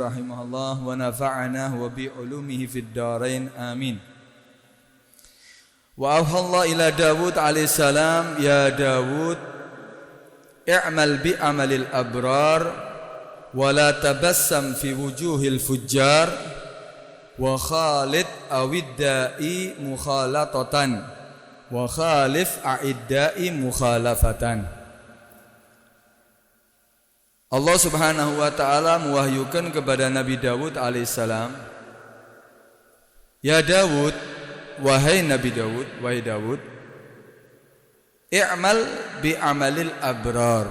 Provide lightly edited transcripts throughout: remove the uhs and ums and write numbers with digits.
rahimahullah wa nafa'ana wa bi ulumihi fid dharain amin. Wa auhallahu ila Dawud alaihi salam, ya Dawud i'mal bi amalil abrar wa la tabassam fi wujuhil fujjar wa khalid awiddai mukhalatatan wa khalif a'iddai mukhalafatan. Allah subhanahu wa ta'ala mewahyukan kepada Nabi Dawud alaihissalam, ya Dawud, wahai Nabi Dawud, wahai Dawud, i'mal bi amalil abrar,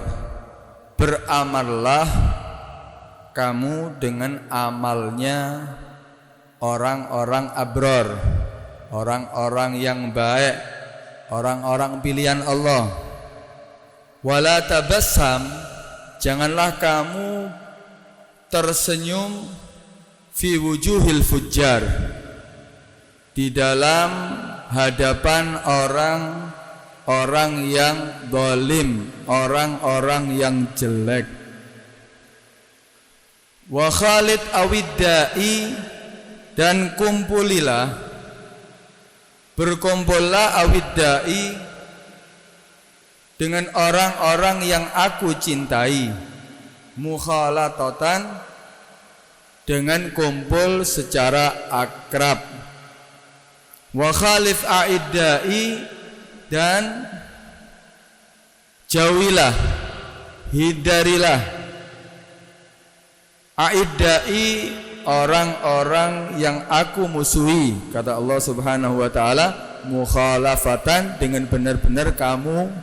beramallah kamu dengan amalnya orang-orang abrar, orang-orang yang baik, orang-orang pilihan Allah. Wala tabassam, janganlah kamu tersenyum fi wujuhil fujjar, di dalam hadapan orang-orang yang zalim, orang-orang yang jelek. Wa khalid awiddai, dan kumpulilah, berkumpullah awiddai dengan orang-orang yang aku cintai, mukhalatatan, dengan kumpul secara akrab. Wa khalif a'iddai, dan jauhilah, hindarilah a'iddai, orang-orang yang aku musuhi, kata Allah subhanahu wa ta'ala, mukhalafatan, dengan benar-benar kamu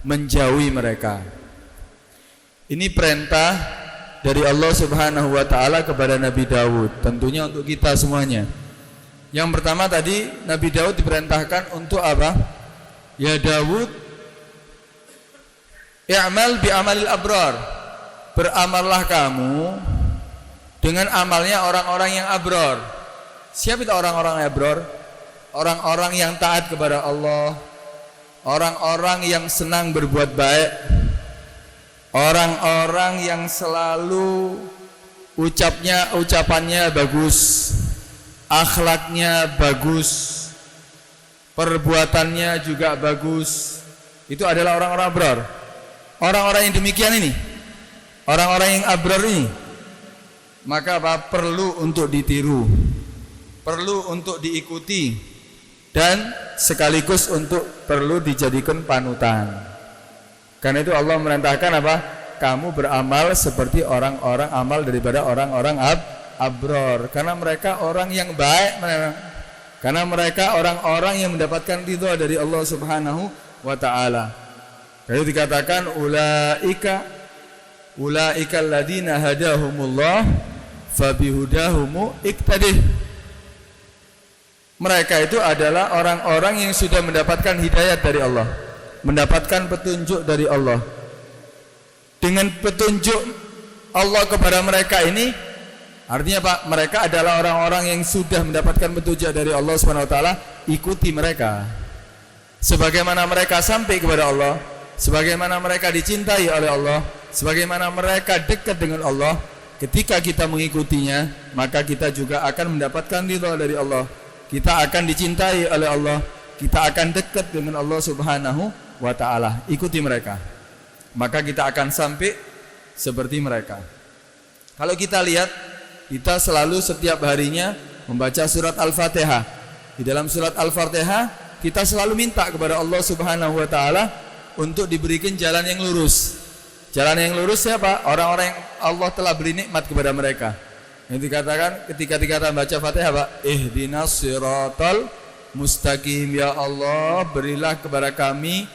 menjauhi mereka. Ini perintah dari Allah subhanahu wa ta'ala kepada Nabi Dawud, tentunya untuk kita semuanya. Yang pertama tadi, Nabi Dawud diperintahkan untuk apa? Ya Dawud, i'mal bi amalil abrar, beramallah kamu dengan amalnya orang-orang yang abrar. Siapa itu orang-orang yang abrar? Orang-orang yang taat kepada Allah, orang-orang yang senang berbuat baik, orang-orang yang selalu ucapannya bagus, akhlaknya bagus, perbuatannya juga bagus. Itu adalah orang-orang abrar. Orang-orang yang demikian ini, orang-orang yang abrar ini, maka apa? Perlu untuk ditiru, perlu untuk diikuti, dan sekaligus untuk perlu dijadikan panutan. Karena itu Allah merintahkan apa? Kamu beramal seperti orang-orang amal daripada orang-orang abrar. Karena mereka orang yang baik, karena mereka orang-orang yang mendapatkan ridha dari Allah subhanahu wa ta'ala. Lalu dikatakan ulaika alladziina hadahumullah fabihudahumu iqtadih. Mereka itu adalah orang-orang yang sudah mendapatkan hidayat dari Allah, mendapatkan petunjuk dari Allah. Dengan petunjuk Allah kepada mereka ini, artinya Pak, mereka adalah orang-orang yang sudah mendapatkan petunjuk dari Allah SWT. Ikuti mereka, sebagaimana mereka sampai kepada Allah, sebagaimana mereka dicintai oleh Allah, sebagaimana mereka dekat dengan Allah. Ketika kita mengikutinya, maka kita juga akan mendapatkan ridha dari Allah, kita akan dicintai oleh Allah, kita akan dekat dengan Allah subhanahu wa ta'ala. Ikuti mereka, maka kita akan sampai seperti mereka. Kalau kita lihat, kita selalu setiap harinya membaca surat Al-Fatihah. Di dalam surat Al-Fatihah, kita selalu minta kepada Allah subhanahu wa ta'ala untuk diberikan jalan yang lurus. Jalan yang lurus siapa? Orang-orang yang Allah telah beri nikmat kepada mereka. Yang dikatakan ketika baca Fatihah, Pak, ihdinas siratal mustaqim, ya Allah berilah kepada kami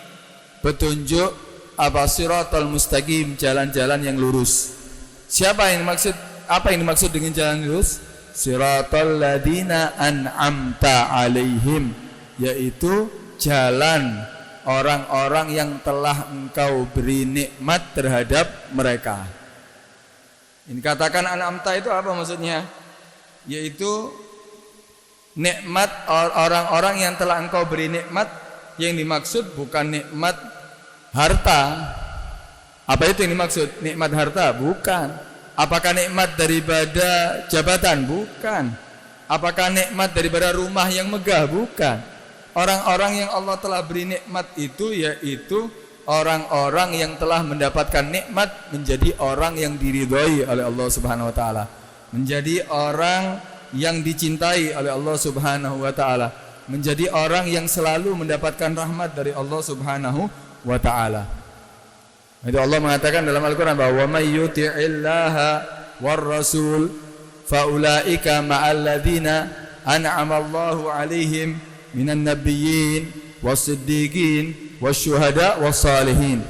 petunjuk apa? Siratal mustaqim, jalan-jalan yang lurus. Siapa yang dimaksud? Apa yang dimaksud dengan jalan lurus? Siratal ladzina an'amta alaihim, yaitu jalan orang-orang yang telah engkau beri nikmat terhadap mereka. Ini katakan an'amta itu apa maksudnya? Yaitu nikmat orang-orang yang telah engkau beri nikmat. Yang dimaksud bukan nikmat harta. Apa itu yang dimaksud? Nikmat harta? Bukan. Apakah nikmat daripada jabatan? Bukan. Apakah nikmat daripada rumah yang megah? Bukan. Orang-orang yang Allah telah beri nikmat itu yaitu orang-orang yang telah mendapatkan nikmat menjadi orang yang diridhoi oleh Allah Subhanahu wa taala. Menjadi orang yang dicintai oleh Allah Subhanahu wa taala. Menjadi orang yang selalu mendapatkan rahmat dari Allah Subhanahu wa taala. Itu Allah mengatakan dalam Al-Qur'an bahwa may yuti'illaha war rasul faulaika ma'al ladzina an'ama Allahu 'alaihim minan nabiyyin was-siddiqin wasyuhada was-salihin.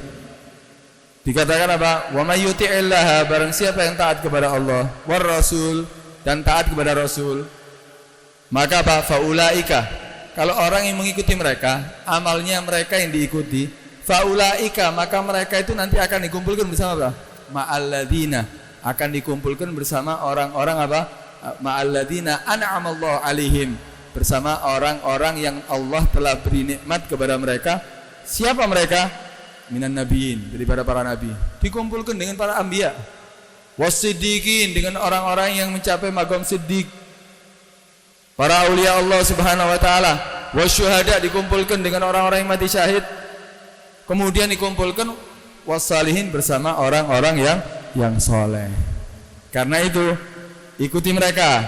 Dikatakan apa? Wa may yuti'illaha, barang siapa yang taat kepada Allah, war rasul, dan taat kepada rasul, maka apa? Faulaika, kalau orang yang mengikuti mereka, amalnya mereka yang diikuti, faulaika, maka mereka itu nanti akan dikumpulkan bersama apa? Ma'alladzina, akan dikumpulkan bersama orang-orang apa? Ma'alladzina an'amallahu 'alaihim, bersama orang-orang yang Allah telah beri nikmat kepada mereka. Siapa mereka? Minan nabiyyin, daripada para nabi. Dikumpulkan dengan para anbiya. Was-siddiqin, dengan orang-orang yang mencapai maqam siddiq. Para aulia Allah Subhanahu wa taala. Wasyuhada, dikumpulkan dengan orang-orang yang mati syahid. Kemudian dikumpulkan wassalihin, bersama orang-orang yang soleh. Karena itu ikuti mereka,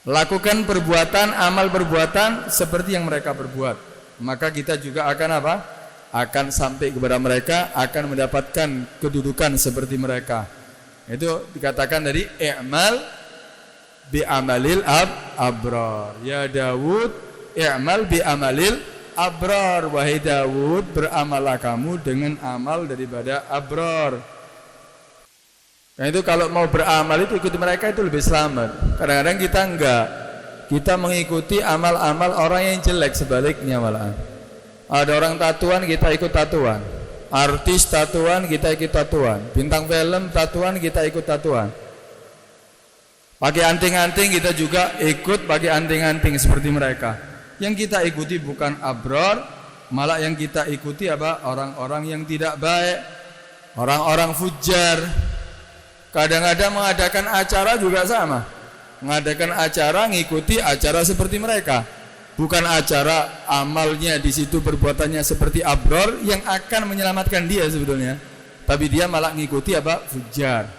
lakukan perbuatan, amal perbuatan seperti yang mereka perbuat, maka kita juga akan apa? Akan sampai kepada mereka, akan mendapatkan kedudukan seperti mereka. Itu dikatakan dari i'mal bi amalil abrar. Ya Daud, i'mal bi amalil abrar, wahai Daud, beramallah kamu dengan amal daripada abrar. Nah itu kalau mau beramal itu ikuti mereka itu lebih selamat. Kadang-kadang kita enggak, kita mengikuti amal-amal orang yang jelek, sebaliknya malahan. Ada orang tatuan, kita ikut tatuan. Artis tatuan, kita ikut tatuan. Bintang film tatuan, kita ikut tatuan. Pakai anting-anting, kita juga ikut pakai anting-anting seperti mereka. Yang kita ikuti bukan abrar, malah yang kita ikuti apa? Orang-orang yang tidak baik, orang-orang fujar. Kadang-kadang mengadakan acara juga sama. Mengadakan acara, ngikuti acara seperti mereka. Bukan acara amalnya di situ, perbuatannya seperti abrar yang akan menyelamatkan dia sebetulnya. Tapi dia malah ngikuti apa? Fujar.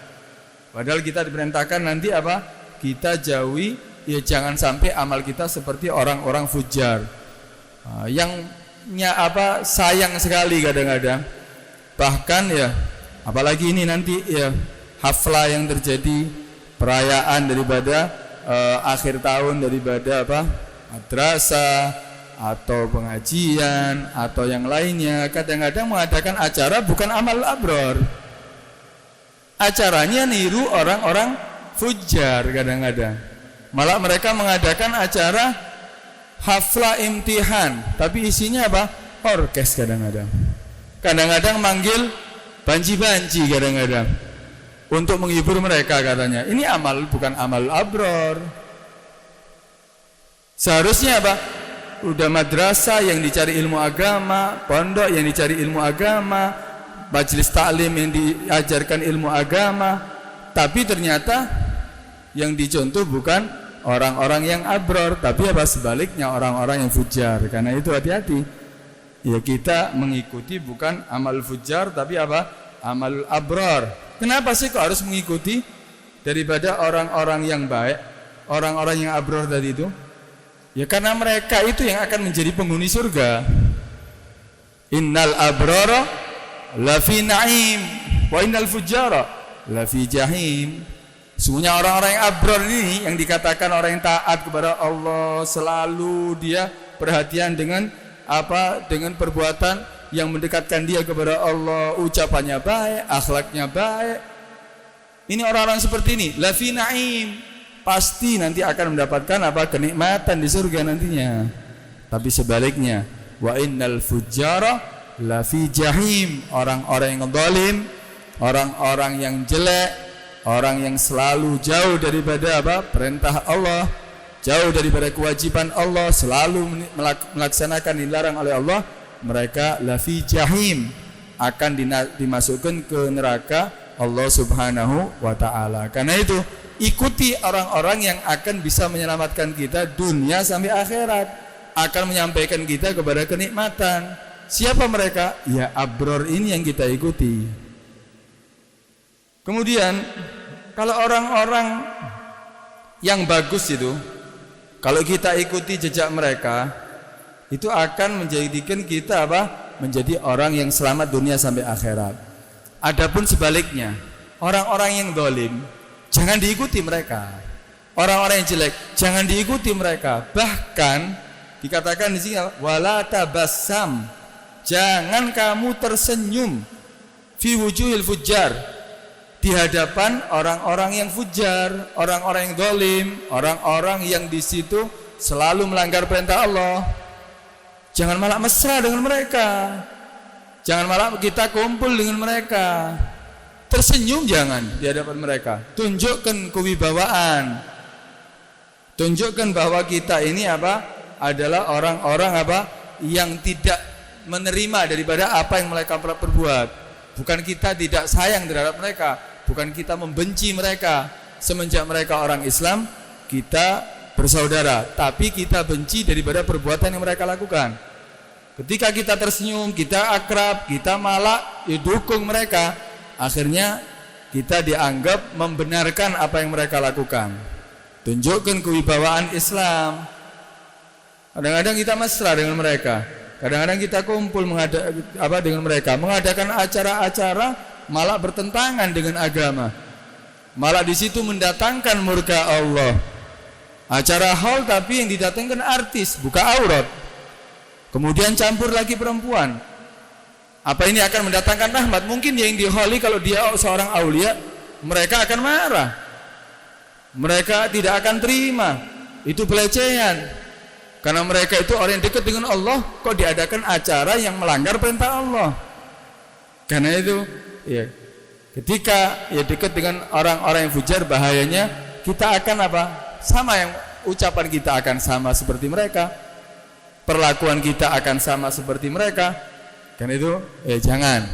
Padahal kita diperintahkan nanti apa? Kita jauhi, ya jangan sampai amal kita seperti orang-orang fujar. Yang apa? Sayang sekali kadang-kadang. Bahkan ya, apalagi ini nanti ya haflah yang terjadi, perayaan daripada akhir tahun daripada apa? Madrasah atau pengajian atau yang lainnya, kadang-kadang mengadakan acara bukan amal abrar. Acaranya niru orang-orang fujar kadang-kadang. Malah mereka mengadakan acara haflah imtihan, tapi isinya apa? Orkes kadang-kadang. Kadang-kadang manggil banji-banji kadang-kadang untuk menghibur mereka katanya. Ini amal bukan amal abrar. Seharusnya apa? Udah madrasah yang dicari ilmu agama, pondok yang dicari ilmu agama, majelis taklim yang diajarkan ilmu agama, tapi ternyata yang dicontoh bukan orang-orang yang abrar, tapi apa? Sebaliknya orang-orang yang fujar. Karena itu hati-hati. Ya kita mengikuti bukan amal fujar, tapi apa? Amal abrar. Kenapa sih kok harus mengikuti daripada orang-orang yang baik, orang-orang yang abrar tadi itu? Ya karena mereka itu yang akan menjadi penghuni surga. Innal abrara lafi na'im wa innal fujara lafi jahim. Sungguhnya orang-orang yang abrar ini, yang dikatakan orang yang taat kepada Allah, selalu dia perhatian dengan apa? Dengan perbuatan yang mendekatkan dia kepada Allah, ucapannya baik, akhlaknya baik. Ini orang-orang seperti ini, lafi na'im, pasti nanti akan mendapatkan apa? Kenikmatan di surga nantinya. Tapi sebaliknya, wa innal fujara lafi jahim, orang-orang yang zalim, orang-orang yang jelek, orang yang selalu jauh daripada apa? Perintah Allah, jauh daripada kewajiban Allah, selalu melaksanakan dilarang oleh Allah, mereka lafi jahim, akan dimasukkan ke neraka Allah Subhanahu wa ta'ala. Karena itu ikuti orang-orang yang akan bisa menyelamatkan kita dunia sampai akhirat, akan menyampaikan kita kepada kenikmatan. Siapa mereka? Ya abror ini yang kita ikuti. Kemudian kalau orang-orang yang bagus itu, kalau kita ikuti jejak mereka, itu akan menjadikan kita menjadi orang yang selamat dunia sampai akhirat. Adapun sebaliknya, orang-orang yang zalim, jangan diikuti mereka. Orang-orang yang jelek, jangan diikuti mereka. Bahkan dikatakan di sini wala tabassam, jangan kamu tersenyum fi wujuhil fujjar, di hadapan orang-orang yang fujar, orang-orang yang zalim, orang-orang yang di situ selalu melanggar perintah Allah. Jangan malah mesra dengan mereka. Jangan malah kita kumpul dengan mereka. Tersenyum jangan di hadapan mereka. Tunjukkan kewibawaan. Tunjukkan bahwa kita ini adalah orang-orang yang tidak menerima daripada apa yang mereka perbuat. Bukan kita tidak sayang terhadap mereka, bukan kita membenci mereka. Semenjak mereka orang Islam, kita bersaudara, tapi kita benci daripada perbuatan yang mereka lakukan. Ketika kita tersenyum, kita akrab, kita malah didukung mereka, akhirnya kita dianggap membenarkan apa yang mereka lakukan. Tunjukkan kewibawaan Islam. Kadang-kadang kita mesra dengan mereka, kadang-kadang kita kumpul dengan mereka, mengadakan acara-acara malah bertentangan dengan agama, malah di situ mendatangkan murka Allah. Acara hall tapi yang didatangkan artis, buka aurat. Kemudian campur lagi perempuan. Apa ini akan mendatangkan rahmat? Mungkin yang diholi kalau dia seorang aulia, mereka akan marah. Mereka tidak akan terima. Itu pelecehan. Karena mereka itu orang yang dekat dengan Allah, kok diadakan acara yang melanggar perintah Allah. Karena itu, ya, ketika dekat dengan orang-orang yang fujar, bahayanya kita akan sama yang ucapan kita akan sama seperti mereka. Perlakuan kita akan sama seperti mereka. Karena itu jangan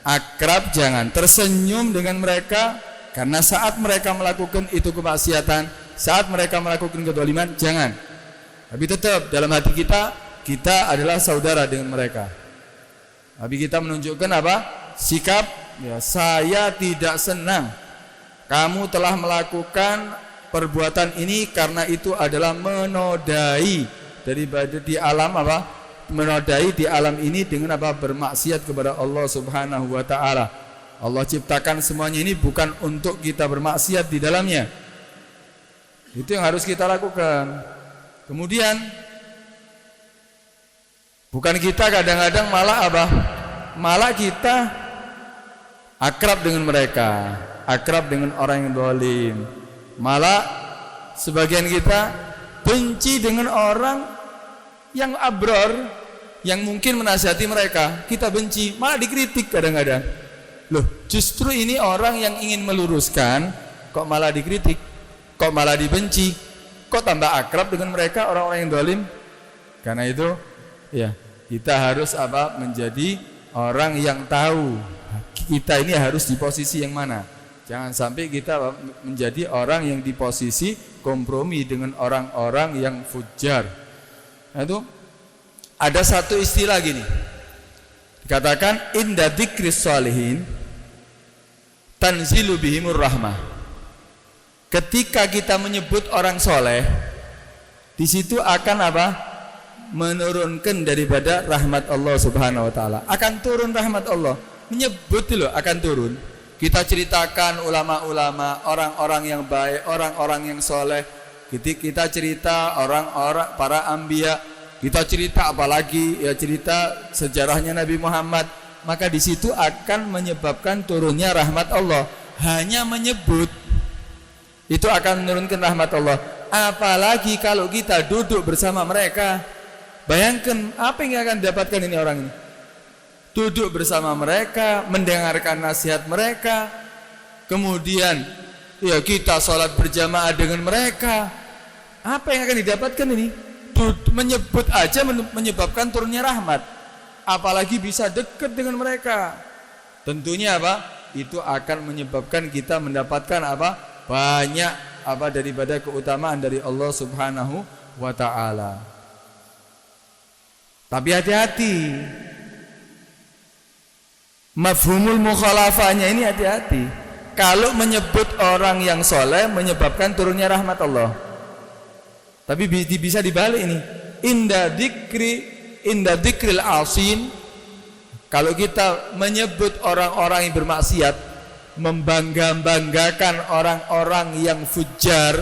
akrab, jangan tersenyum dengan mereka, karena saat mereka melakukan itu kemaksiatan, saat mereka melakukan kedzaliman, jangan. Tapi tetap dalam hati kita adalah saudara dengan mereka. Tapi kita menunjukkan sikap, ya, saya tidak senang kamu telah melakukan perbuatan ini, karena itu adalah menodai daripada di alam menodai di alam ini dengan bermaksiat kepada Allah Subhanahu wa ta'ala. Allah ciptakan semuanya ini bukan untuk kita bermaksiat di dalamnya. Itu yang harus kita lakukan. Kemudian bukan kita kadang-kadang malah kita akrab dengan mereka, akrab dengan orang yang zalim. Malah sebagian kita benci dengan orang yang abror, yang mungkin menasihati mereka, kita benci, malah dikritik kadang-kadang. Loh, justru ini orang yang ingin meluruskan, kok malah dikritik, kok malah dibenci, kok tambah akrab dengan mereka orang-orang yang zalim. Karena itu, ya, kita harus menjadi orang yang tahu kita ini harus di posisi yang mana. Jangan sampai kita menjadi orang yang di posisi kompromi dengan orang-orang yang fujar. Nah, itu ada satu istilah gini, dikatakan inda dzikris sholihin tanzilu bihimur rahmah. Ketika kita menyebut orang soleh, di situ akan menurunkan daripada rahmat Allah Subhanahu wa ta'ala. Akan turun rahmat Allah. Menyebut loh akan turun. Kita ceritakan ulama-ulama, orang-orang yang baik, orang-orang yang soleh. Kita cerita orang-orang para anbiya, kita cerita apalagi ya cerita sejarahnya Nabi Muhammad, maka di situ akan menyebabkan turunnya rahmat Allah. Hanya menyebut itu akan menurunkan rahmat Allah. Apalagi kalau kita duduk bersama mereka, bayangkan apa yang akan didapatkan ini orang ini. Duduk bersama mereka, mendengarkan nasihat mereka, kemudian ya kita sholat berjamaah dengan mereka. Apa yang akan didapatkan ini? Menyebut aja menyebabkan turunnya rahmat. Apalagi bisa dekat dengan mereka. Tentunya itu akan menyebabkan kita mendapatkan apa? Banyak apa daripada keutamaan dari Allah Subhanahu wa taala. Tapi hati-hati. Mafhumul mukhalafahnya ini hati-hati. Kalau menyebut orang yang soleh menyebabkan turunnya rahmat Allah. Tapi bisa dibalik ini. Inda dzikril asin, kalau kita menyebut orang-orang yang bermaksiat, membangga-banggakan orang-orang yang fujar,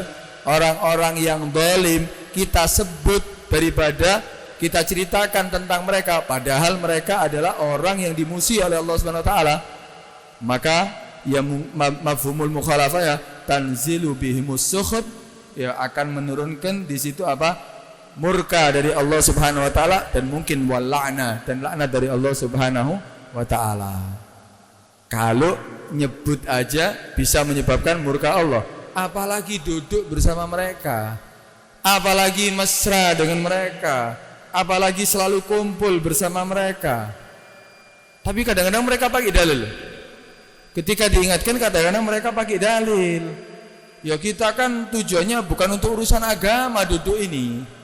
orang-orang yang zalim, kita sebut daripada kita ceritakan tentang mereka, padahal mereka adalah orang yang dimusuhi oleh Allah Subhanahu wa taala, maka ya mafhumul mukhalafah ya tanzilu bihimus sukhut, ya akan menurunkan di situ apa? Murka dari Allah Subhanahu wa taala dan mungkin wal la'nah, dan laknat dari Allah Subhanahu wa taala. Kalau nyebut aja bisa menyebabkan murka Allah, apalagi duduk bersama mereka, apalagi mesra dengan mereka, apalagi selalu kumpul bersama mereka. Tapi kadang-kadang mereka pakai dalil. Ketika diingatkan kadang-kadang mereka pakai dalil. Ya kita kan tujuannya bukan untuk urusan agama duduk ini.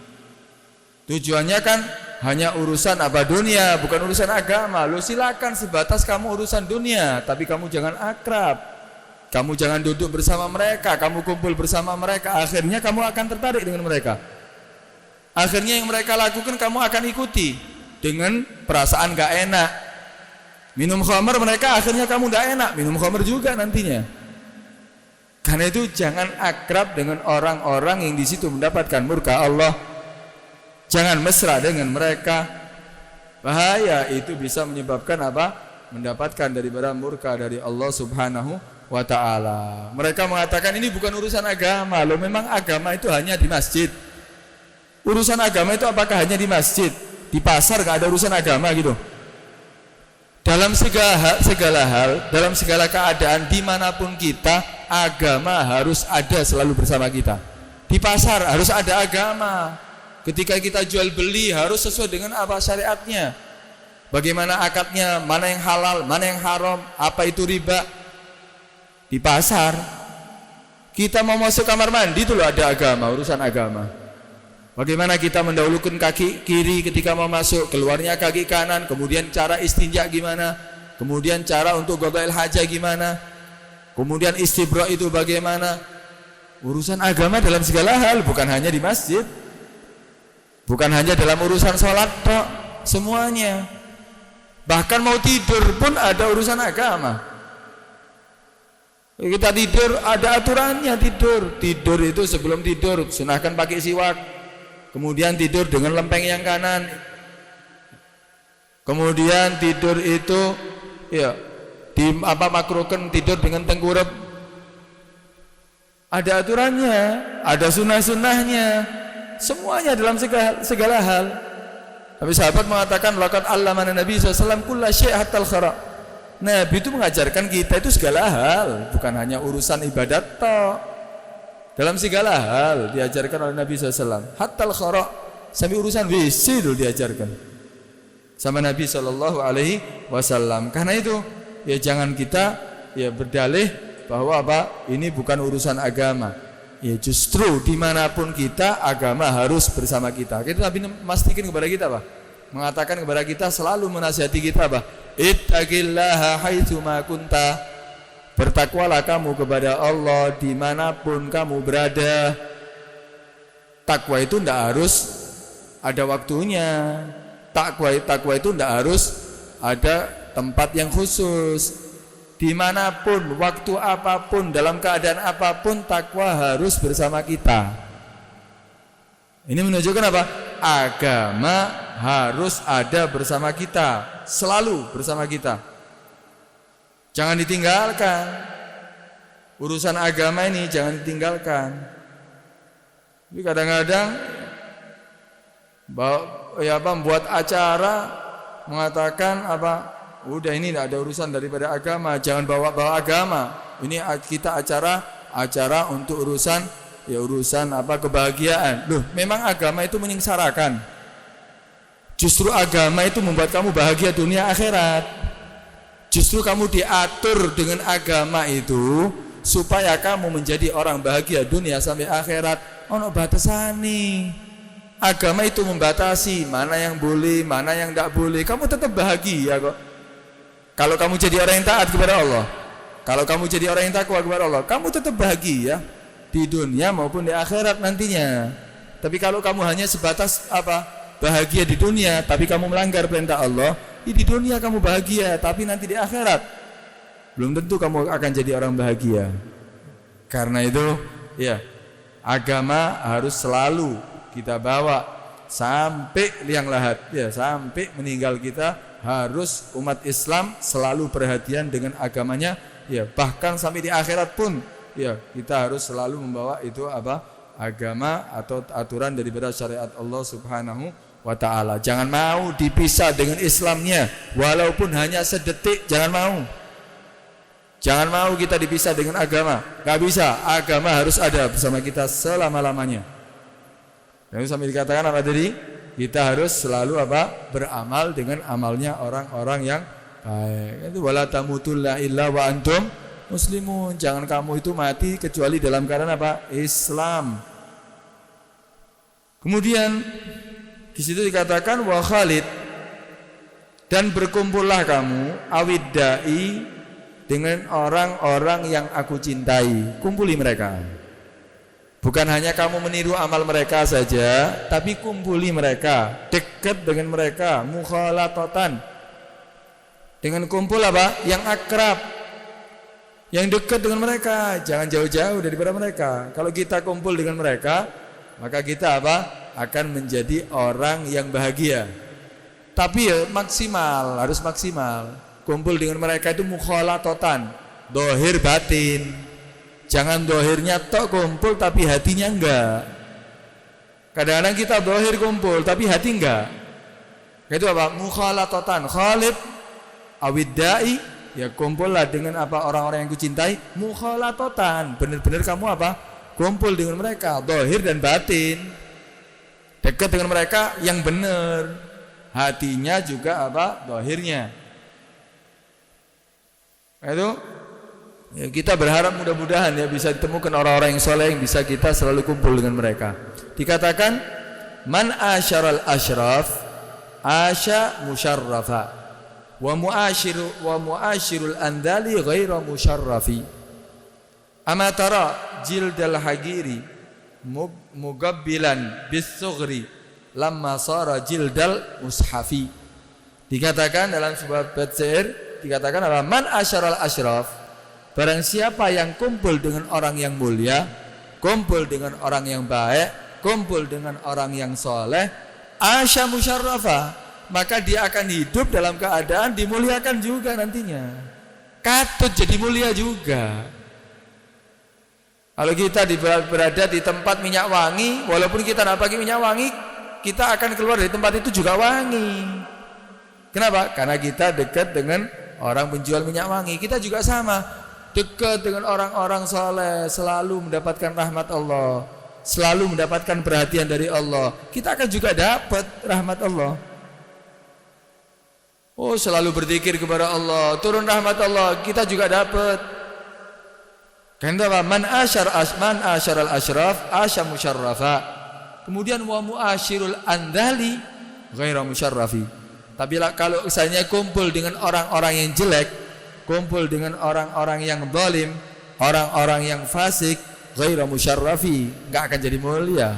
Tujuannya kan hanya urusan apa dunia, bukan urusan agama. Lo silakan sebatas kamu urusan dunia, tapi kamu jangan akrab. Kamu jangan duduk bersama mereka, kamu kumpul bersama mereka. Akhirnya kamu akan tertarik dengan mereka. Akhirnya yang mereka lakukan kamu akan ikuti dengan perasaan gak enak. Minum khamr mereka, akhirnya kamu gak enak, minum khamr juga nantinya. Karena itu jangan akrab dengan orang-orang yang di situ mendapatkan murka Allah. Jangan mesra dengan mereka. Bahaya, itu bisa menyebabkan apa? Mendapatkan daripada murka dari Allah Subhanahu wa taala. Mereka mengatakan ini bukan urusan agama. Loh, memang agama itu hanya di masjid. Urusan agama itu apakah hanya di masjid? Di pasar gak ada urusan agama gitu? Dalam segala hal, dalam segala keadaan, dimanapun kita, agama harus ada selalu bersama kita. Di pasar harus ada agama. Ketika kita jual beli harus sesuai dengan apa syariatnya. Bagaimana akadnya, mana yang halal, mana yang haram, apa itu riba. Di pasar kita mau masuk kamar mandi itu loh ada agama, urusan agama. Bagaimana kita mendahulukan kaki kiri ketika mau masuk, keluarnya kaki kanan, kemudian cara istinja gimana, kemudian cara untuk qada'il hajah gimana, kemudian istibra itu bagaimana. Urusan agama dalam segala hal, bukan hanya di masjid. Bukan hanya dalam urusan sholat tok, semuanya. Bahkan mau tidur pun ada urusan agama. Kita tidur ada aturannya tidur. Tidur itu sebelum tidur sunahkan pakai siwak. Kemudian tidur dengan lempeng yang kanan. Kemudian tidur itu ya di makruhkan tidur dengan tengkurap. Ada aturannya, ada sunnah-sunnahnya. Semuanya dalam segala hal. Tapi sahabat mengatakan laqad allamana Nabi SAW kulla syai' hatta al-khara. Nabi itu mengajarkan kita itu segala hal, bukan hanya urusan ibadat tok. Dalam segala hal diajarkan oleh Nabi SAW. Hatta al-khara, sampai urusan WC dulu diajarkan sama Nabi SAW. Karena itu ya jangan kita ya berdalih bahwa apa ini bukan urusan agama. Ya justru dimanapun kita agama harus bersama kita. Kita Nabi memastikan kepada kita apa? Mengatakan kepada kita, selalu menasihati kita apa? Ittaqillaha haitsu ma kunta. Bertakwalah kamu kepada Allah dimanapun kamu berada. Takwa itu tidak harus ada waktunya. Takwa itu tidak harus ada tempat yang khusus. Dimanapun, waktu apapun, dalam keadaan apapun, takwa harus bersama kita. Ini menunjukkan apa? Agama harus ada bersama kita, selalu bersama kita. Jangan ditinggalkan. Urusan agama ini jangan ditinggalkan. Tapi kadang-kadang buat acara mengatakan apa? Udah ini tidak ada urusan daripada agama, jangan bawa-bawa agama. Ini kita acara untuk urusan apa kebahagiaan. Loh, memang agama itu menyengsarakan. Justru agama itu membuat kamu bahagia dunia akhirat. Justru kamu diatur dengan agama itu supaya kamu menjadi orang bahagia dunia sampai akhirat. Ono batasane. Agama itu membatasi mana yang boleh, mana yang tidak boleh. Kamu tetap bahagia kok. Kalau kamu jadi orang yang taat kepada Allah, kalau kamu jadi orang yang takwa kepada Allah, kamu tetap bahagia di dunia maupun di akhirat nantinya. Tapi kalau kamu hanya sebatas bahagia di dunia, tapi kamu melanggar perintah Allah, di dunia kamu bahagia, tapi nanti di akhirat belum tentu kamu akan jadi orang bahagia. Karena itu, ya, agama harus selalu kita bawa sampai liang lahat, ya, sampai meninggal kita harus umat Islam selalu perhatian dengan agamanya, ya, bahkan sampai di akhirat pun, ya, kita harus selalu membawa itu agama atau aturan daripada syariat Allah Subhanahu wa ta'ala. Jangan mau dipisah dengan Islamnya walaupun hanya sedetik. Jangan mau kita dipisah dengan agama. Gak bisa, agama harus ada bersama kita selama-lamanya. Dan itu sampai dikatakan apa tadi? Kita harus selalu beramal dengan amalnya orang-orang yang baik. Itu wala tamutunna illa wa antum muslimun. Jangan kamu itu mati kecuali dalam keadaan Islam. Kemudian di situ dikatakan wa khalid, dan berkumpullah kamu awiddai, dengan orang-orang yang aku cintai. Kumpuli mereka. Bukan hanya kamu meniru amal mereka saja, tapi kumpuli mereka, dekat dengan mereka, mukhalatatan. Dengan kumpul yang akrab, yang dekat dengan mereka, jangan jauh-jauh daripada mereka. Kalau kita kumpul dengan mereka, maka kita akan menjadi orang yang bahagia. Tapi ya maksimal, harus maksimal. Kumpul dengan mereka itu mukhalatatan, dohir batin. Jangan dohirnya tok kumpul tapi hatinya enggak. Kadang-kadang kita dohir kumpul tapi hati enggak. Itu mukhalatatan. Khalid awiddai, ya kumpullah dengan orang-orang yang kucintai. Mukhalatatan, benar-benar kamu kumpul dengan mereka, dohir dan batin. Dekat dengan mereka yang benar, hatinya juga dohirnya. Itu ya, kita berharap mudah-mudahan ya bisa ditemukan orang-orang yang soleh yang bisa kita selalu kumpul dengan mereka. Dikatakan man asyaral asyraf asya musyarrafa wa muashirul andali ghaira musyarrafi. Amatara jildal hagiri mugabbilan bis-sughri lamma sara jildal mushafi. Dikatakan dalam sebuah bait syair, dikatakan man asyaral asyraf, barang siapa yang kumpul dengan orang yang mulia, kumpul dengan orang yang baik, kumpul dengan orang yang soleh, asya musyarrafa, maka dia akan hidup dalam keadaan dimuliakan juga nantinya. Katut jadi mulia juga. Kalau kita berada di tempat minyak wangi, walaupun kita tidak pakai minyak wangi, kita akan keluar dari tempat itu juga wangi. Kenapa? Karena kita dekat dengan orang penjual minyak wangi. Kita juga sama, dekat dengan orang-orang saleh, selalu mendapatkan rahmat Allah, selalu mendapatkan perhatian dari Allah. Kita akan juga dapat rahmat Allah. Oh, selalu berzikir kepada Allah, turun rahmat Allah, kita juga dapat. Kenapa? Man asyaral asyraf asya musyarrafa. Kemudian wa muashirul andali ghaira musyarrafi. Tapi kalau misalnya kumpul dengan orang-orang yang jelek, kumpul dengan orang-orang yang zalim, orang-orang yang fasik, ghaira musyarrafi, enggak akan jadi mulia.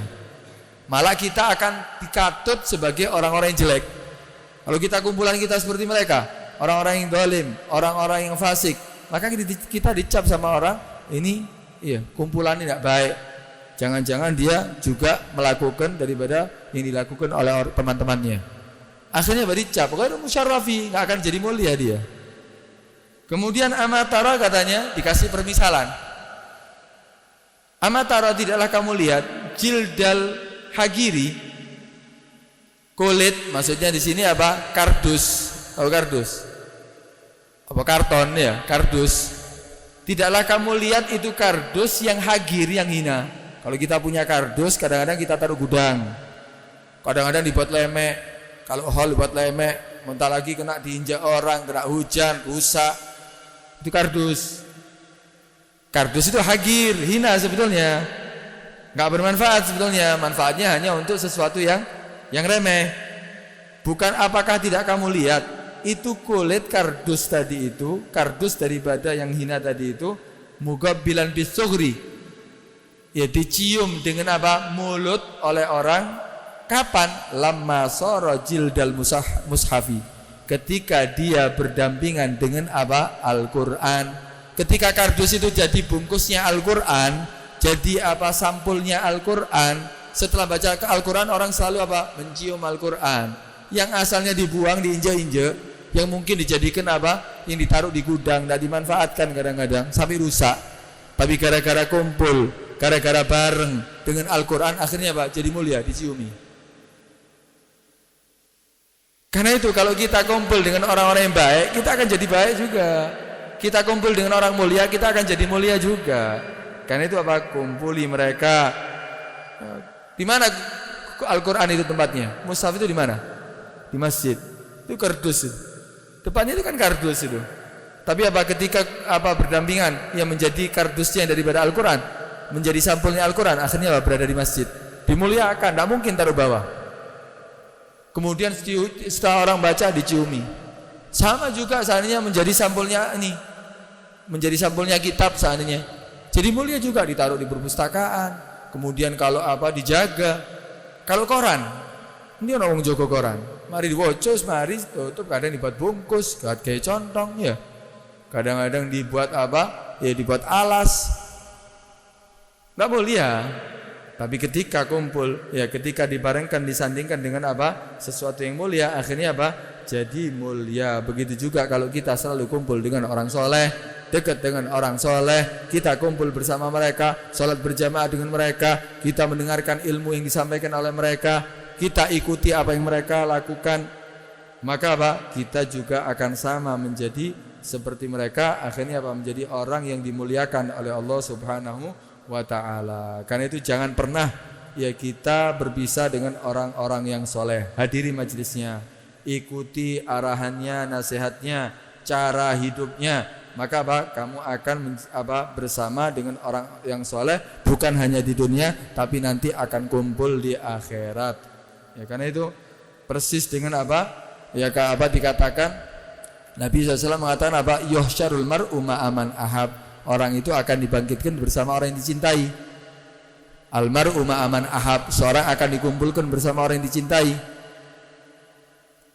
Malah kita akan dikatut sebagai orang-orang yang jelek. Kalau kita kumpulan kita seperti mereka, orang-orang yang zalim, orang-orang yang fasik, maka kita dicap sama orang ini, iya, kumpulan ini tidak baik. Jangan-jangan dia juga melakukan daripada yang dilakukan oleh teman-temannya. Akhirnya dicap, ghairu musyarrafi, enggak akan jadi mulia dia. Kemudian amatara katanya dikasih permisalan. Amatara, tidaklah kamu lihat jildal hagiri, kulit, maksudnya di sini kardus. Tahu kardus? Apa karton ya, kardus. Tidaklah kamu lihat itu kardus yang hagir, yang hina. Kalau kita punya kardus, kadang-kadang kita taruh gudang, kadang-kadang dibuat lemek. Kalau hall dibuat lemek, mentah lagi kena diinjak orang, kena hujan, rusak. Itu kardus. Kardus itu hagir, hina sebetulnya. Enggak bermanfaat sebetulnya. Manfaatnya hanya untuk sesuatu yang remeh. Bukan apakah tidak kamu lihat itu kulit kardus tadi itu, kardus daripada yang hina tadi itu mugabbilan bisugri. Ya dicium dengan apa? Mulut oleh orang. Kapan? Lamma sara jildal mushafi. Ketika dia berdampingan dengan apa? Al-Qur'an. Ketika kardus itu jadi bungkusnya Al-Qur'an, jadi apa? Sampulnya Al-Qur'an. Setelah baca Al-Qur'an orang selalu apa? Mencium Al-Qur'an. Yang asalnya dibuang, diinjak-injak, yang mungkin dijadikan apa? Yang ditaruh di gudang, tidak dimanfaatkan kadang-kadang sampai rusak. Tapi gara-gara kumpul, gara-gara bareng dengan Al-Qur'an, akhirnya apa? Jadi mulia, diciumi. Karena itu kalau kita kumpul dengan orang-orang yang baik, kita akan jadi baik juga. Kita kumpul dengan orang mulia, kita akan jadi mulia juga. Karena itu apa? Kumpuli mereka. Di mana Al-Qur'an itu tempatnya? Mushaf itu di mana? Di masjid. Itu kardus itu. Depannya itu kan kardus itu. Tapi apa ketika apa berdampingan yang menjadi kardusnya daripada Al-Qur'an, menjadi sampulnya Al-Qur'an, akhirnya apa? Berada di masjid. Dimuliakan, tidak mungkin taruh bawah. Kemudian setelah orang baca diciumi. Sama juga seandainya menjadi sampulnya ini, menjadi sampulnya kitab seandainya. Jadi mulia juga, ditaruh di perpustakaan. Kemudian kalau apa dijaga. Kalau koran, ini orang Joko koran. Mari diwocos, mari tutup, kadang dibuat bungkus, kadang kayak contong ya. Kadang-kadang dibuat apa? Ya dibuat alas. Enggak mulia. Tapi ketika kumpul, ya ketika dibarengkan, disandingkan dengan apa? Sesuatu yang mulia, akhirnya apa? Jadi mulia. Begitu juga kalau kita selalu kumpul dengan orang soleh, dekat dengan orang soleh, kita kumpul bersama mereka, sholat berjamaah dengan mereka, kita mendengarkan ilmu yang disampaikan oleh mereka, kita ikuti apa yang mereka lakukan, maka apa? Kita juga akan sama menjadi seperti mereka, akhirnya apa? Menjadi orang yang dimuliakan oleh Allah Subhanahu wa ta'ala. Karena itu jangan pernah ya kita berpisah dengan orang-orang yang soleh. Hadiri majelisnya, ikuti arahannya, nasihatnya, cara hidupnya. Maka apa? Kamu akan bersama dengan orang yang soleh, bukan hanya di dunia, tapi nanti akan kumpul di akhirat. Ya, karena itu persis dengan apa? Ya apa dikatakan Nabi SAW mengatakan apa? Yuhsyarul mar'u ma'aman ahab. Orang itu akan dibangkitkan bersama orang yang dicintai. Almar'u ma'aman ahab. Seorang akan dikumpulkan bersama orang yang dicintai.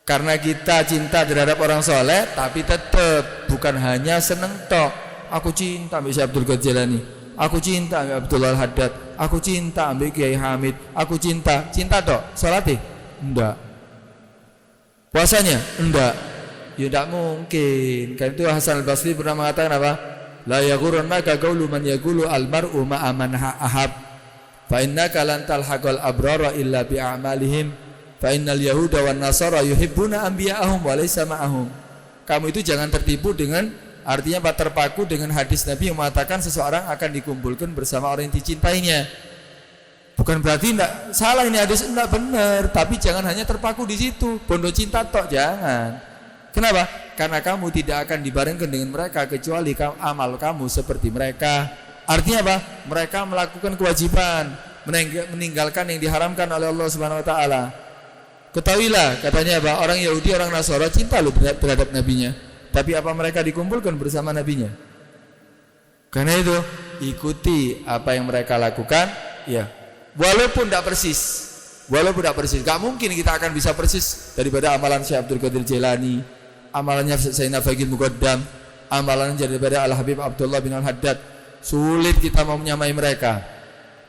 Karena kita cinta terhadap orang soleh, tapi tetap bukan hanya seneng tok. Aku cinta ambil Syekh Abdul Qadir Jailani, aku cinta ambil Abdullah Al-Haddad, aku cinta ambil Kiai Hamid, aku cinta tok. Salatih? Enggak. Puasanya? Enggak. Ya enggak mungkin. Karena itu Hasan Al-Basri pernah mengatakan apa? La yaghurrannaka qawlu man yaqulu al-mar'u ma'a man ahab. Fa innaka lan talhaqal abrara illa bi a'malihim. Fa innal yahuda wan nasara yuhibbuna anbiya'ahum wa laysa ma'ahum. Kamu itu jangan tertipu dengan artinya terpaku dengan hadis Nabi yang mengatakan seseorang akan dikumpulkan bersama orang yang dicintainya. Bukan berarti enggak salah ini hadis, enggak benar, tapi jangan hanya terpaku di situ. Bondo cinta tok, jangan. Kenapa? Karena kamu tidak akan dibarengkan dengan mereka kecuali amal kamu seperti mereka. Artinya apa? Mereka melakukan kewajiban, meninggalkan yang diharamkan oleh Allah Subhanahu wa taala. Ketahuilah, katanya apa? Orang Yahudi, orang Nasara cinta loh terhadap nabinya. Tapi apa mereka dikumpulkan bersama nabinya? Karena itu ikuti apa yang mereka lakukan, ya. Walaupun tidak persis. Gak mungkin kita akan bisa persis daripada amalan Syekh Abdul Qadir Jailani, amalannya Sayyidina Faqih Muqaddam, amalannya daripada Al-Habib Abdullah bin Al-Haddad. Sulit kita mau menyamai mereka.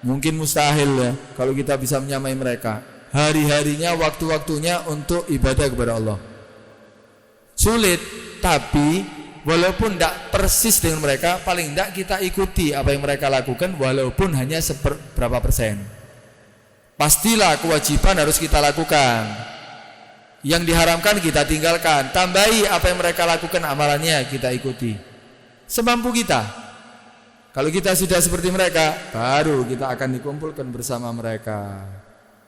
Mungkin mustahil ya kalau kita bisa menyamai mereka. Hari-harinya, waktu-waktunya untuk ibadah kepada Allah. Sulit, tapi walaupun tidak persis dengan mereka, paling tidak kita ikuti apa yang mereka lakukan walaupun hanya seberapa persen. Pastilah kewajiban harus kita lakukan. Yang diharamkan kita tinggalkan. Tambahi apa yang mereka lakukan amalannya kita ikuti. Semampu kita. Kalau kita sudah seperti mereka, baru kita akan dikumpulkan bersama mereka.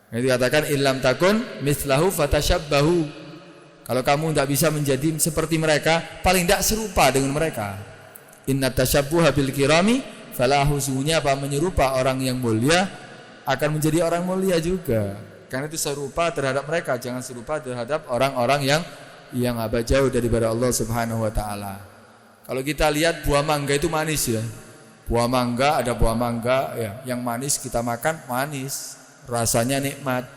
Itu dikatakan illam takun mislahu fatashabbahu. Kalau kamu tidak bisa menjadi seperti mereka, paling tidak serupa dengan mereka. Inna tasyabbuha bil kirami falahu, sungguhnya apa, menyerupa orang yang mulia akan menjadi orang mulia juga. Karena itu serupa terhadap mereka, jangan serupa terhadap orang-orang yang jauh daripada Allah Subhanahu wa taala. Kalau kita lihat buah mangga itu manis ya. Buah mangga, ada buah mangga ya, yang manis kita makan manis, rasanya nikmat.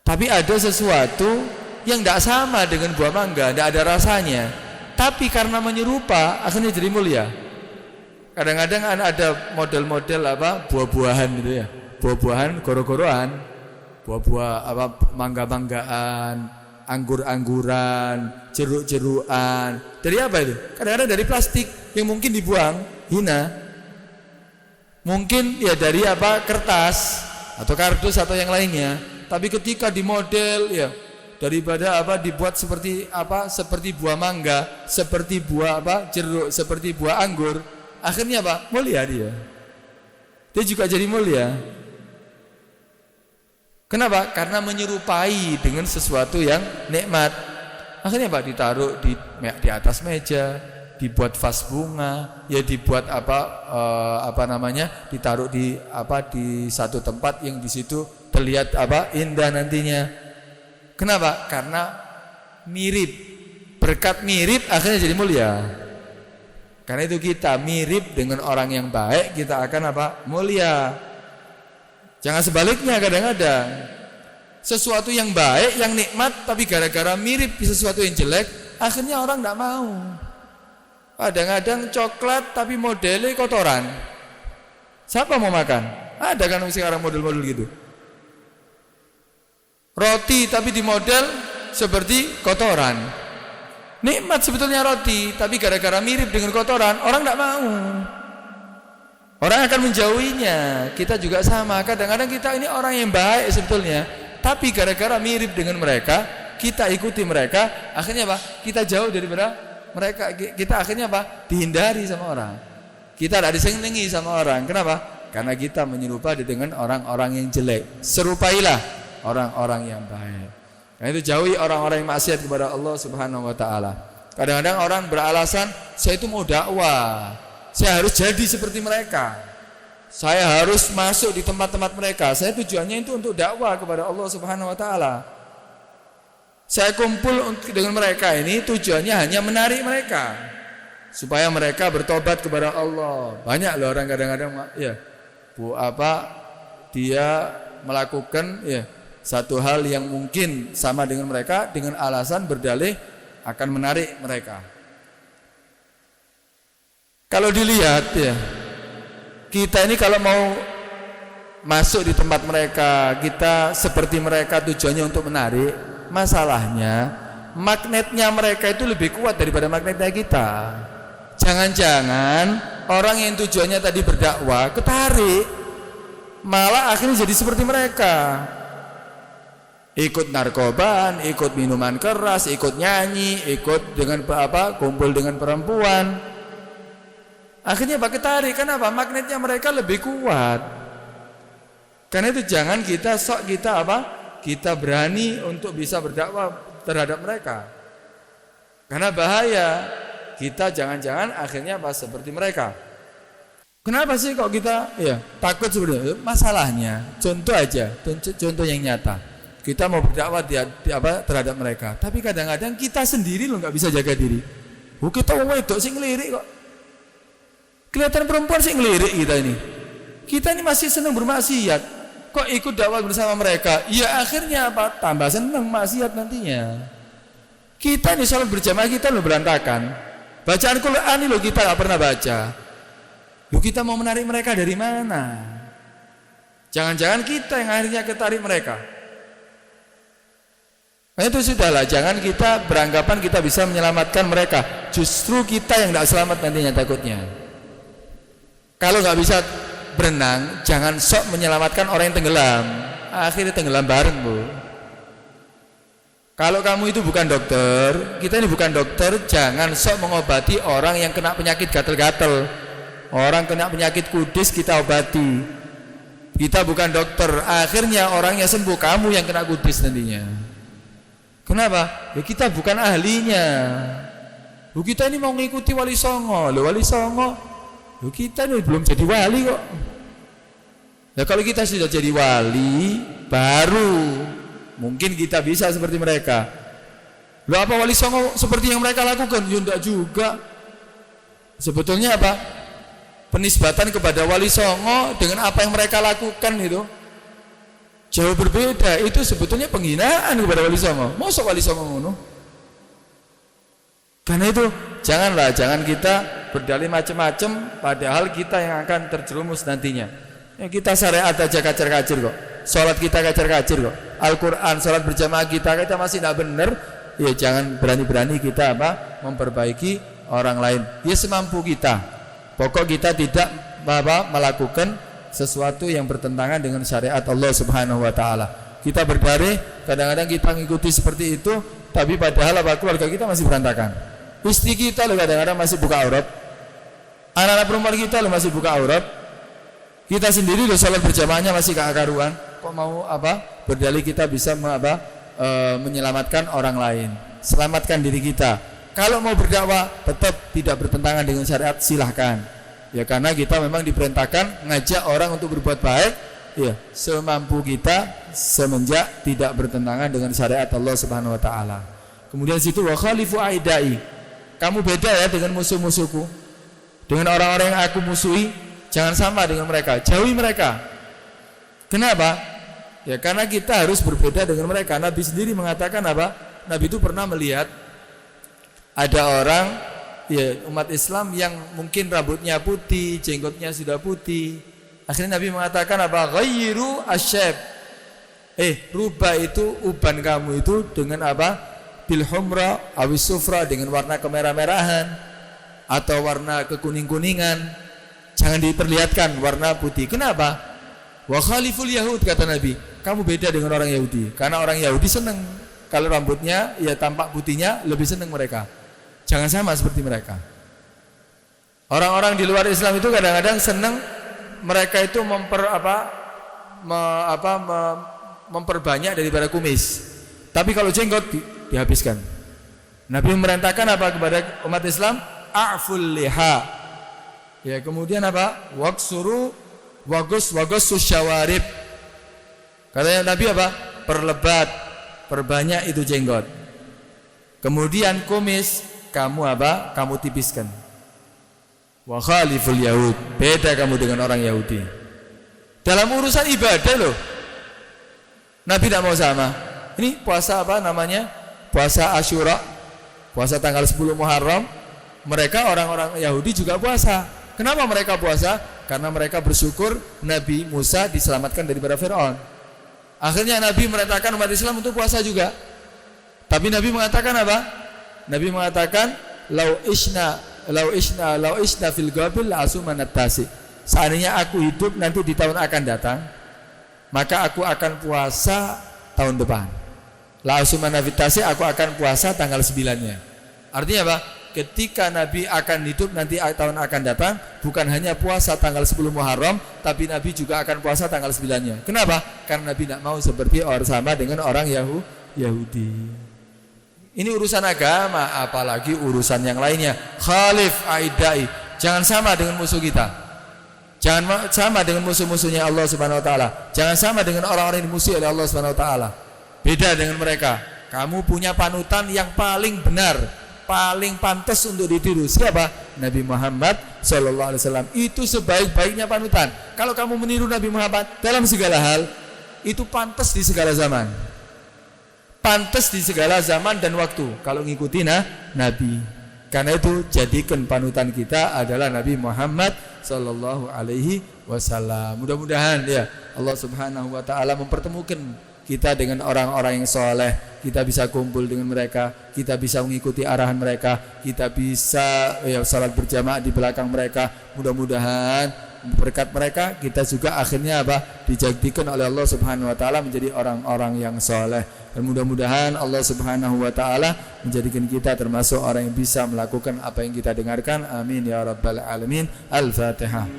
Tapi ada sesuatu yang tidak sama dengan buah mangga, tidak ada rasanya. Tapi karena menyerupa akhirnya jadi mulia. Kadang-kadang ada model-model buah-buahan gitu ya. Buah-buahan goro-goroan, buah-buah mangga-manggaan, anggur-angguran, jeruk-jerukan. Dari apa itu? Kadang-kadang dari plastik yang mungkin dibuang, hina. Mungkin ya dari kertas atau kardus atau yang lainnya. Tapi ketika dimodel ya, daripada dibuat seperti seperti buah mangga, seperti buah jeruk, seperti buah anggur, akhirnya mulia dia. Dia juga jadi mulia. Kenapa? Karena menyerupai dengan sesuatu yang nikmat. Akhirnya ditaruh di atas meja, dibuat vas bunga, ya dibuat ditaruh di satu tempat yang di situ terlihat indah nantinya. Kenapa? Karena mirip. Berkat mirip akhirnya jadi mulia. Karena itu kita mirip dengan orang yang baik, kita akan mulia. Jangan sebaliknya, kadang-kadang sesuatu yang baik, yang nikmat, tapi gara-gara mirip sesuatu yang jelek, akhirnya orang tidak mau. Kadang-kadang coklat tapi modelnya kotoran, siapa mau makan? Ada kan sekarang model-model gitu. Roti tapi di model seperti kotoran. Nikmat sebetulnya roti, tapi gara-gara mirip dengan kotoran, orang tidak mau. Orang akan menjauhinya. Kita juga sama. Kadang-kadang kita ini orang yang baik sebetulnya, tapi gara-gara mirip dengan mereka, kita ikuti mereka, akhirnya kita jauh daripada mereka. Kita akhirnya dihindari sama orang. Kita tidak disenangi sama orang. Kenapa? Karena kita menyerupai dengan orang-orang yang jelek. Serupailah orang-orang yang baik. Karena itu jauhi orang-orang yang maksiat kepada Allah Subhanahu wa taala. Kadang-kadang orang beralasan, saya itu mau dakwah, saya harus jadi seperti mereka, saya harus masuk di tempat-tempat mereka. Saya tujuannya itu untuk dakwah kepada Allah Subhanahu wa taala. Saya kumpul dengan mereka ini tujuannya hanya menarik mereka supaya mereka bertobat kepada Allah. Banyak loh orang kadang-kadang ya, dia melakukan satu hal yang mungkin sama dengan mereka dengan alasan berdalih akan menarik mereka. Kalau dilihat ya, kita ini kalau mau masuk di tempat mereka, kita seperti mereka tujuannya untuk menarik, masalahnya magnetnya mereka itu lebih kuat daripada magnetnya kita. Jangan-jangan orang yang tujuannya tadi berdakwah ketarik, malah akhirnya jadi seperti mereka. Ikut narkoban, ikut minuman keras, ikut nyanyi, ikut dengan kumpul dengan perempuan. Akhirnya ketarik. Kenapa? Magnetnya mereka lebih kuat. Karena itu jangan kita kita berani untuk bisa berdakwah terhadap mereka. Karena bahaya. Kita jangan-jangan akhirnya seperti mereka. Kenapa sih kok kita takut sebenarnya? Masalahnya, contoh aja, contoh yang nyata. Kita mau berdakwah terhadap mereka, tapi kadang-kadang kita sendiri nggak bisa jaga diri. Kita wedok sing ngelirik kok. Kelihatan perempuan sih ngelirik kita ini. Kita ini masih senang bermaksiat, kok ikut dakwah bersama mereka? Ya akhirnya tambah senang maksiat nantinya. Kita ini sholat berjamaah kita berantakan. Bacaan Quran ini kita nggak pernah baca. Kita mau menarik mereka dari mana? Jangan-jangan kita yang akhirnya ketarik mereka. Nah itu sudahlah, jangan kita beranggapan kita bisa menyelamatkan mereka. Justru kita yang tidak selamat nantinya takutnya. Kalau nggak bisa berenang, jangan sok menyelamatkan orang yang tenggelam. Akhirnya tenggelam bareng, Bu. Kalau kamu itu bukan dokter, kita ini bukan dokter, jangan sok mengobati orang yang kena penyakit gatel-gatel. Orang kena penyakit kudis kita obati. Kita bukan dokter, akhirnya orangnya sembuh, kamu yang kena kudis nantinya. Kenapa? Ya kita bukan ahlinya. Kita ini mau ngikuti Wali Songo. Wali Songo. Kita ini belum jadi wali kok. Ya kalau kita sudah jadi wali, baru mungkin kita bisa seperti mereka. Apa Wali Songo seperti yang mereka lakukan? Ya enggak juga. Sebetulnya apa? Penisbatan kepada Wali Songo dengan apa yang mereka lakukan itu jauh berbeda. Itu sebetulnya penghinaan kepada Wali Songo. Masa Wali Songo ngono? Karena itu jangan kita berdalih macam-macam, padahal kita yang akan terjerumus nantinya. Ya, kita syariat aja kacir-kacir kok. Salat kita kacir-kacir kok. Al-Qur'an salat berjamaah kita masih tidak benar. Ya jangan berani-berani kita memperbaiki orang lain. Ya semampu kita. Pokok kita tidak melakukan sesuatu yang bertentangan dengan syariat Allah Subhanahu wa taala. Kita berdalih, kadang-kadang kita mengikuti seperti itu, tapi padahal keluarga kita masih berantakan. Istri kita loh kadang-kadang masih buka aurat. Anak-anak perempuan kita loh masih buka aurat. Kita sendiri loh salat berjamaahnya masih karuan. Kok mau berdalih kita bisa menyelamatkan orang lain, selamatkan diri kita. Kalau mau berdakwah tetap tidak bertentangan dengan syariat, silahkan. Ya karena kita memang diperintahkan ngajak orang untuk berbuat baik, ya semampu kita semenjak tidak bertentangan dengan syariat Allah Subhanahu wa taala. Kemudian situ wa khalifu aidai. Kamu beda ya dengan musuh-musuhku. Dengan orang-orang yang aku musuhi, jangan sama dengan mereka, jauhi mereka. Kenapa? Ya karena kita harus berbeda dengan mereka. Nabi sendiri mengatakan Nabi itu pernah melihat ada orang ya umat Islam yang mungkin rambutnya putih, jenggotnya sudah putih. Akhirnya Nabi mengatakan ghayyiru asyab. Rubah itu uban kamu itu dengan bil humra awis sufra, dengan warna kemerah-merahan atau warna kekuning-kuningan. Jangan diperlihatkan warna putih. Kenapa? Wa khaliful yahud, kata Nabi. Kamu beda dengan orang Yahudi. Karena orang Yahudi senang kalau rambutnya ya tampak putihnya, lebih senang mereka. Jangan sama seperti mereka. Orang-orang di luar Islam itu kadang-kadang senang mereka itu memperbanyak daripada kumis. Tapi kalau jenggot dihabiskan. Nabi memerintahkan kepada umat Islam? A'ful liha. Ya, kemudian Waqsuru wagus syawarib. Katanya Nabi perlebat, perbanyak itu jenggot. Kemudian kumis kamu kamu tipiskan. Wa khaliful yahud, beda kamu dengan orang Yahudi. Dalam urusan ibadah loh, Nabi tidak mau sama. Ini puasa namanya? Puasa Asyura, puasa tanggal 10 Muharram. Mereka orang-orang Yahudi juga puasa. Kenapa mereka puasa? Karena mereka bersyukur Nabi Musa diselamatkan daripada Fir'aun. Akhirnya Nabi merintahkan umat Islam untuk puasa juga. Tapi Nabi mengatakan Nabi mengatakan lau isna fil qabil asumanat tasi. Seandainya aku hidup nanti di tahun akan datang, maka aku akan puasa tahun depan. La asumanat tasi, aku akan puasa tanggal 9-nya. Artinya ketika Nabi akan hidup nanti tahun akan datang, bukan hanya puasa tanggal 10 Muharram, tapi Nabi juga akan puasa tanggal 9-nya. Kenapa? Karena Nabi tidak mau seperti sama dengan orang Yahudi. Ini urusan agama, apalagi urusan yang lainnya. Khalif aidai, jangan sama dengan musuh kita. Jangan sama dengan musuh-musuhnya Allah Subhanahu wa taala. Jangan sama dengan orang-orang yang dimusuhi oleh Allah Subhanahu wa taala. Beda dengan mereka. Kamu punya panutan yang paling benar, paling pantas untuk ditiru. Siapa? Nabi Muhammad sallallahu alaihi wasallam. Itu sebaik-baiknya panutan. Kalau kamu meniru Nabi Muhammad dalam segala hal, itu pantas di segala zaman. Pantas di segala zaman dan waktu kalau ngikuti Nabi. Karena itu jadikan panutan kita adalah Nabi Muhammad sallallahu alaihi wasallam. Mudah-mudahan ya Allah Subhanahu wa taala mempertemukan kita dengan orang-orang yang soleh. Kita bisa kumpul dengan mereka, kita bisa mengikuti arahan mereka, kita bisa salat berjamaah di belakang mereka. Mudah-mudahan berkat mereka kita juga akhirnya dijadikan oleh Allah Subhanahu wa taala menjadi orang-orang yang soleh. Dan mudah-mudahan Allah Subhanahu wa taala menjadikan kita termasuk orang yang bisa melakukan apa yang kita dengarkan. Amin ya rabbal alamin. Al-Fatihah.